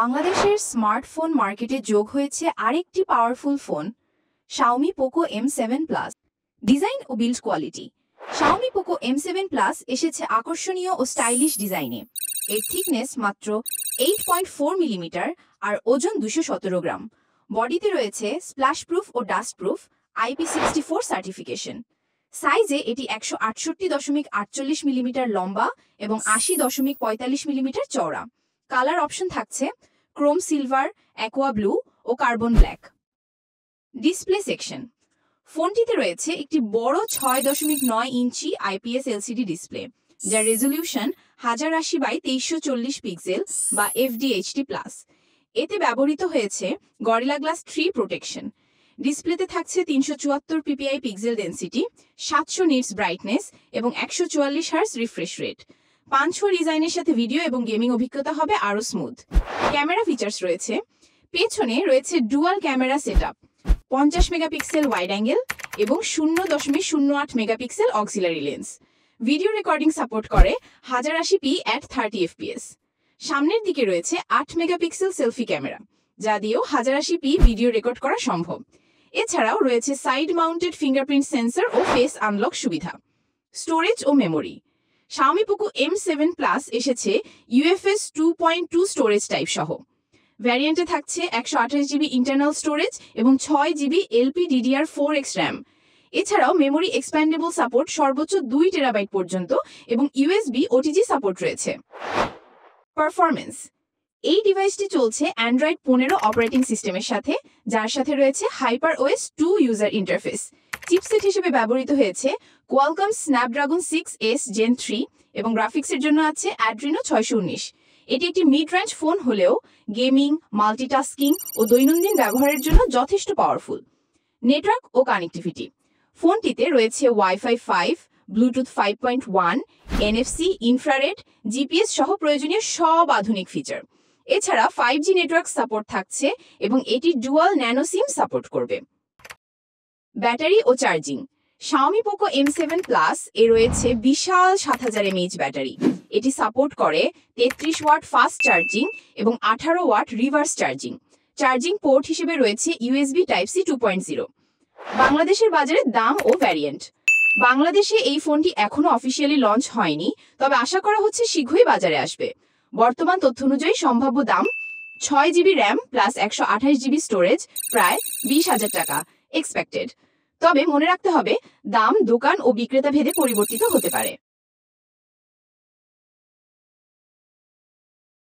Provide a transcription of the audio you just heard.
বাংলাদেশের স্মার্টফোন মার্কেটে যোগ হয়েছে আরেকটি powerful phone Xiaomi Poco M7 Plus। Design ও build quality. Xiaomi Poco M7 Plus এসেছে আকর্ষণীয় ও স্টাইলিশ ডিজাইনে। এর থিকনেস মাত্র 8.4 মিলিমিটার আর ওজন 217 গ্রাম। বডিতে রয়েছে স্প্ল্যাশ প্রুফ ও ডাস্ট প্রুফ IP64 সার্টিফিকেশন। সাইজে এটি 168.48 মিলিমিটার লম্বা এবং 80.45 মিলিমিটার চওড়া। কালার অপশন থাকছে ক্রোম সিলভার, অ্যাকোয়া ব্লু ও কার্বন ব্ল্যাক। Display section. ফোনটিতে রয়েছে একটি বড় 6.9 ইঞ্চি IPS LCD ডিসপ্লে, যার রেজলিউশন 1080x2340 পিক্সেল বা FDHD+। এতে ব্যবহৃত হয়েছে গরিলা গ্লাস 3 প্রোটেকশন। ডিসপ্লেতে থাকছে 374 ppi pixel density, 700 nits brightness এবং 144 হার্জ রিফ্রেশ রেট। পাঁচশো ডিজাইনের সাথে ভিডিও এবং গেমিং অভিজ্ঞতা হবে আরও স্মুথ। ক্যামেরা ফিচার্স রয়েছে। পেছনে রয়েছে dual camera setup, 50 megapixel wide angle এবং 0.08 megapixel auxiliary lens. Video recording support করে 1080p at 30 fps। সামনের দিকে রয়েছে 8 মেগাপিক্সেল সেলফি ক্যামেরা, যা দিয়েও 1080p ভিডিও রেকর্ড করা সম্ভব। এছাড়াও রয়েছে সাইড মাউন্টেড ফিঙ্গারপ্রিন্ট সেন্সর ও ফেস আনলক সুবিধা। স্টোরেজ ও memory. Xiaomi Poco M7 Plus এসেছে UFS 2.2 স্টোরেজ টাইপ সহ। ভ্যারিয়েন্টে থাকছে 128GB ইন্টারনাল স্টোরেজ এবং 6GB LPDDR4X র্যাম। এছাড়াও মেমোরি এক্সপ্যান্ডেবল সাপোর্ট সর্বোচ্চ 2 টেরাবাইট পর্যন্ত এবং USB OTG সাপোর্ট রয়েছে। পারফরমেন্স। এই ডিভাইসটি চলছে Android 15 অপারেটিং সিস্টেমের সাথে, যার সাথে রয়েছে HyperOS 2 ইউজার ইন্টারফেস। চিপসেট হিসেবে ব্যবহৃত হয়েছে Qualcomm Snapdragon 6S Gen 3 এবং গ্রাফিক্সের জন্য আছে Adreno 619। এটি একটি মিড রেঞ্জ ফোন হলেও গেমিং, মাল্টিটাস্কিং ও দৈনন্দিন ব্যবহারের জন্য যথেষ্ট পাওয়ারফুল। নেটওয়ার্ক ও কানেক্টিভিটি। ফোনটিতে রয়েছে Wi-Fi 5, Bluetooth 5.1, NFC, infrared, GPS সহ প্রয়োজনীয় সব আধুনিক ফিচার। এছাড়া 5G নেটওয়ার্ক সাপোর্ট থাকছে এবং এটি ডুয়াল ন্যানো সিম সাপোর্ট করবে। ব্যাটারি ও charging. Xiaomi Poco M7 Plus এ রয়েছে বিশাল 7000 mAh ব্যাটারি। এটি সাপোর্ট করে 33 ওয়াট ফাস্ট চার্জিং এবং 18 watt reverse charging. Charging port হিসেবে রয়েছে USB Type-C 2.0। বাংলাদেশের বাজারে দাম ও ভ্যারিয়েন্ট। বাংলাদেশে এই ফোনটি এখনো অফিসিয়ালি লঞ্চ হয়নি, তবে আশা করা হচ্ছে শীঘ্রই বাজারে আসবে। বর্তমান তথ্য অনুযায়ী সম্ভাব্য দাম 6GB RAM plus 128GB storage, প্রায় 20,000 টাকা এক্সপেক্টেড। তবে মনে রাখতে হবে, দাম দোকান ও বিক্রেতা ভেদে পরিবর্তিত হতে পারে।